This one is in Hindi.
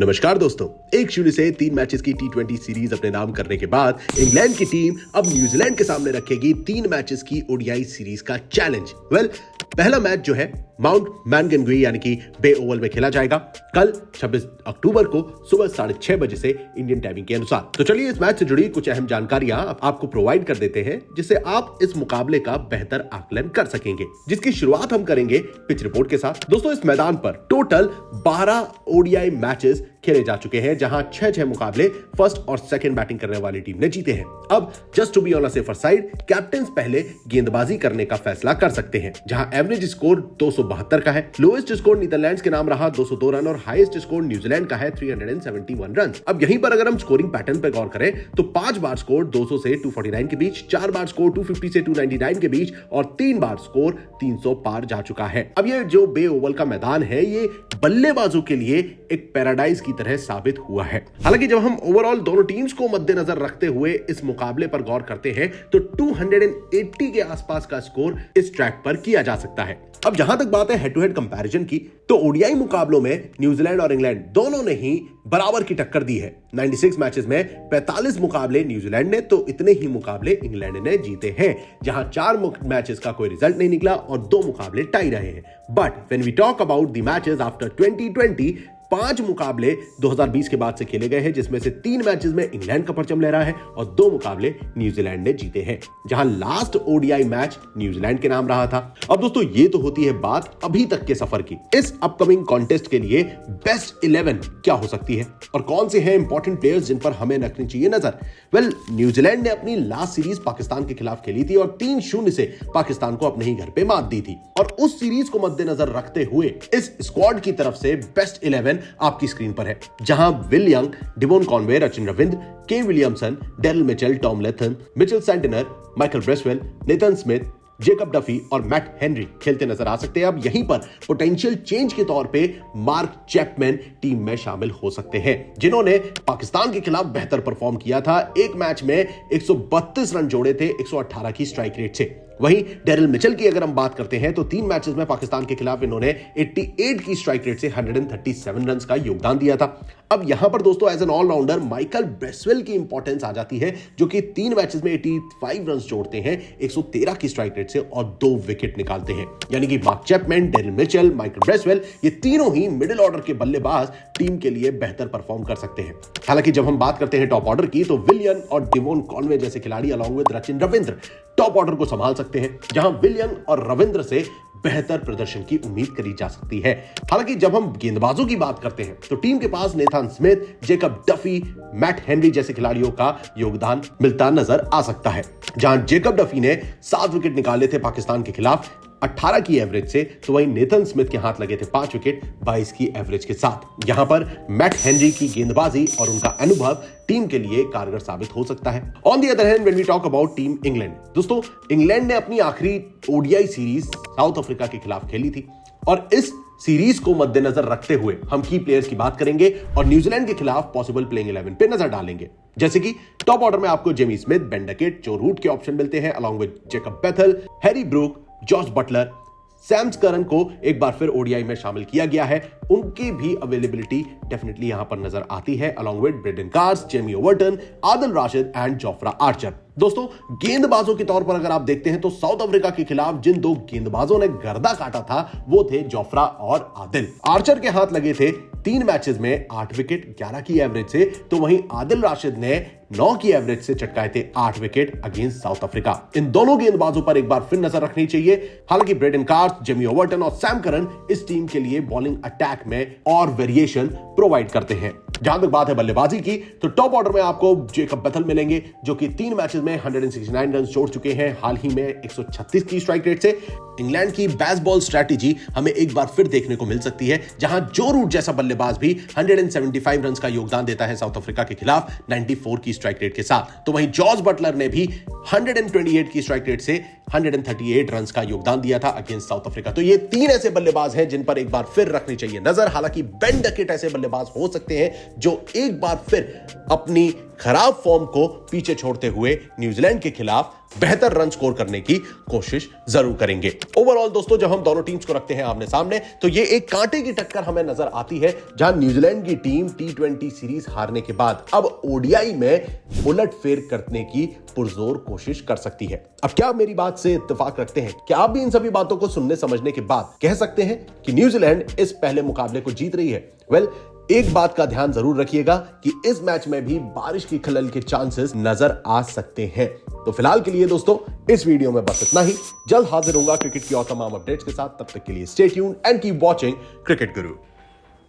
नमस्कार दोस्तों, 1-0 से 3 मैचेस की टी20 सीरीज अपने नाम करने के बाद इंग्लैंड की टीम अब न्यूजीलैंड के सामने रखेगी 3 मैचेस की ओडीआई सीरीज का चैलेंज। पहला मैच जो है माउंट मैनगनगुई यानी कि बे ओवल में खेला जाएगा कल 26 अक्टूबर को सुबह 6:30 बजे से इंडियन टाइमिंग के अनुसार। तो चलिए इस मैच से जुड़ी कुछ अहम जानकारियां आपको प्रोवाइड कर देते हैं जिससे आप इस मुकाबले का बेहतर आकलन कर सकेंगे, जिसकी शुरुआत हम करेंगे पिच रिपोर्ट के साथ। दोस्तों, इस मैदान पर टोटल 12 ओडीआई मैचेस खेले जा चुके हैं, जहां 6 मुकाबले फर्स्ट और सेकंड बैटिंग करने वाली टीम ने जीते हैं। अब just to be on a safer side, captain पहले गेंदबाजी करने का फैसला कर सकते हैं, जहां एवरेज स्कोर 272 का है, लोएस्ट स्कोर नीदरलैंड्स के नाम रहा 202 रन और हाईएस्ट स्कोर न्यूजीलैंड का है 371 रन। अब यहीं पर अगर हम स्कोरिंग पैटर्न पर गौर करें तो 5 बार स्कोर 200 से 249 के बीच, 4 बार स्कोर 250 से 299 के बीच और 3 बार स्कोर 300 पार जा चुका है। अब ये जो बे ओवल का मैदान है, ये बल्लेबाजों के लिए एक पैराडाइज की तरह साबित हुआ है। हालांकि जब हम ओवरऑल दोनों टीम्स को मद्देनजर रखते हुए इस मुकाबले पर गौर करते हैं तो 280 के आसपास का स्कोर इस ट्रैक पर किया जा सकता है। अब जहां तक बात है हेड टू हेड कंपैरिजन की, तो ओडीआई मुकाबलों में न्यूजीलैंड और इंग्लैंड दोनों ने ही बराबर की टक्कर दी है। 96 मैचेस में 45 मुकाबले न्यूजीलैंड ने तो इतने ही मुकाबले इंग्लैंड ने जीते हैं, जहां 4 मैचेस का कोई रिजल्ट नहीं निकला और 2 मुकाबले टाई रहे हैं। But when we talk about the matches after 2020, 5 मुकाबले 2020 के बाद से खेले गए हैं, जिसमें से 3 मैचेस में इंग्लैंड का परचम लहरा है और 2 मुकाबले न्यूजीलैंड ने जीते हैं, जहां लास्ट ओडीआई मैच न्यूजीलैंड के नाम रहा था। अब दोस्तों, ये तो होती है बात अभी तक के सफर की। इस अपकमिंग कॉन्टेस्ट के लिए बेस्ट 11 क्या हो सकती है और कौन से हैं इंपॉर्टेंट प्लेयर्स जिन पर हमें रखनी चाहिए नजर। न्यूजीलैंड ने अपनी लास्ट सीरीज पाकिस्तान के खिलाफ खेली थी और 3-0 से पाकिस्तान को अपने ही घर पे मात दी थी, और उस सीरीज को मद्देनजर रखते हुए इस स्क्वाड की तरफ से बेस्ट 11 आपकी स्क्रीन पर है, जहां will young, Devon Conway, Rachin Ravindra, के विलियमसन, डेरिल मिचेल, टॉम लेथन, Mitchell Santner, Michael Bracewell, Nathan Smith, Jacob Duffy और मैट हेनरी खेलते नजर आ सकते हैं। अब यहीं पर पोटेंशियल चेंज के तौर पे मार्क चैपमैन टीम में शामिल हो सकते हैं, जिन्होंने पाकिस्तान के खिलाफ बेहतर परफॉर्म किया था। एक मैच में 132 रन जोड़े थे 118 की स्ट्राइक रेट से। वहीं डेरिल मिचेल की अगर हम बात करते हैं तो 3 मैचेस में पाकिस्तान के खिलाफ इन्होंने 88 की स्ट्राइक रेट से 137 रन का योगदान दिया था। अब यहां पर दोस्तों as an allrounder Michael Bracewell की इंपॉर्टेंस आ जाती है, जो कि 3 मैचेस में 85 रन जोड़ते हैं 113 की स्ट्राइक रेट से और 2 विकेट निकालते हैं। यानी कि mark Chapman, Daryl Mitchell, Michael Bracewell, ये तीनों ही मिडिल ऑर्डर के बल्लेबाज टीम के लिए बेहतर परफॉर्म कर सकते हैं। हालांकि जब हम बात करते हैं टॉप ऑर्डर की, तो विलियन और डिवोन कॉनवे जैसे खिलाड़ी along with Rachin Ravindra top order को संभाल सकते हैं, जहां विलियन और रविंद्र से बेहतर प्रदर्शन की उम्मीद करी जा सकती है। हालांकि जब हम गेंदबाजों की बात करते हैं तो टीम के पास Nathan Smith, Jacob Duffy, Matt Henry जैसे खिलाड़ियों का योगदान मिलता नजर आ सकता है, जहां जेकब डफी ने 7 विकेट निकाले थे पाकिस्तान के खिलाफ 18 की एवरेज से, तो वहीं नेथन स्मिथ के हाथ लगे थे 5 विकेट 22 की एवरेज के साथ। यहां पर मैट हेनरी की गेंदबाजी और उनका अनुभव टीम के लिए कारगर साबित हो सकता है। On the other hand, when we talk about team England, दोस्तों इंग्लैंड ने अपनी आखिरी ओडीआई सीरीज साउथ अफ्रीका के खिलाफ खेली थी और इस सीरीज को मद्देनजर रखते हुए हम की प्लेयर्स की बात करेंगे और न्यूजीलैंड के खिलाफ पॉसिबल प्लेइंग 11 पे नजर डालेंगे। जैसे कि टॉप ऑर्डर में आपको Jamie Smith, Ben Duckett, Joe Root के ऑप्शन मिलते हैं, along with Jacob Bethell, Harry Brook, Jos Buttler, Sam Curran को एक बार फिर ओडीआई में शामिल किया गया है। उनकी भी अवेलेबिलिटी डेफिनेटली यहां पर नजर आती है, along with Brydon Carse, Jamie Overton, Adil Rashid and Jofra Archer. दोस्तों, गेंदबाजों के तौर पर अगर आप देखते हैं तो साउथ अफ्रीका के खिलाफ जिन 2 गेंदबाजों ने गर्दा काटा था वो थे जोफ्रा और आदिल। आर्चर के हाथ लगे थे 3 मैचेस में 8 विकेट 11 की एवरेज से, तो वहीं आदिल राशिद ने 9 की एवरेज से चटकाए थे 8 विकेट अगेंस्ट साउथ अफ्रीका। इन दोनों गेंदबाजों पर एक बार फिर नजर रखनी चाहिए। हालांकि ब्रेडन कार्स, जेमी ओवर्टन और सैम करन इस टीम के लिए बॉलिंग अटैक में और वेरिएशन प्रोवाइड करते हैं। जहां तक बात है बल्लेबाजी की, तो टॉप ऑर्डर में आपको जेकब बेथल मिलेंगे, जो कि 3 मैचेस में 169 रन जोड़ चुके हैं, हाल ही में 136 की स्ट्राइक रेट से। इंग्लैंड की बेसबॉल स्ट्रैटेजी हमें एक बार फिर देखने को मिल सकती है, जहां जो रूट जैसा बल्लेबाज भी 175 रन का योगदान देता है साउथ अफ्रीका के खिलाफ 94 की स्ट्राइक रेट के साथ। तो वहीं जॉर्ज बटलर ने भी 128 की स्ट्राइक रेट से 138 रन का योगदान दिया था अगेंस्ट साउथ अफ्रीका। तो ये 3 ऐसे बल्लेबाज हैं जिन पर एक बार फिर रखनी चाहिए नजर। हालांकि बेन डकेट ऐसे बल्लेबाज हो सकते हैं जो एक बार फिर अपनी खराब फॉर्म को पीछे छोड़ते हुए न्यूजीलैंड के खिलाफ बेहतर रन स्कोर करने की कोशिश जरूर करेंगे। ओवरऑल दोस्तों, जब हम दोनों टीम्स को रखते हैं आमने सामने तो ये एक कांटे की टक्कर हमें नजर आती है, जहां न्यूजीलैंड की टीम T20 सीरीज हारने के बाद अब ओडीआई में उलटफेर करने की पुरजोर कोशिश कर सकती है। अब क्या आप मेरी बात से इत्तेफाक रखते हैं? क्या आप भी इन सभी बातों को सुनने समझने के बाद कह सकते हैं कि न्यूजीलैंड इस पहले मुकाबले को जीत रही है? वेल, एक बात का ध्यान जरूर रखिएगा कि इस मैच में भी बारिश की खलल के चांसेस नजर आ सकते हैं। तो फिलहाल के लिए दोस्तों इस वीडियो में बस इतना ही। जल्द हाजिर होऊंगा क्रिकेट की और तमाम अपडेट्स के साथ। तब तक के लिए stay tuned and keep watching cricket Guru.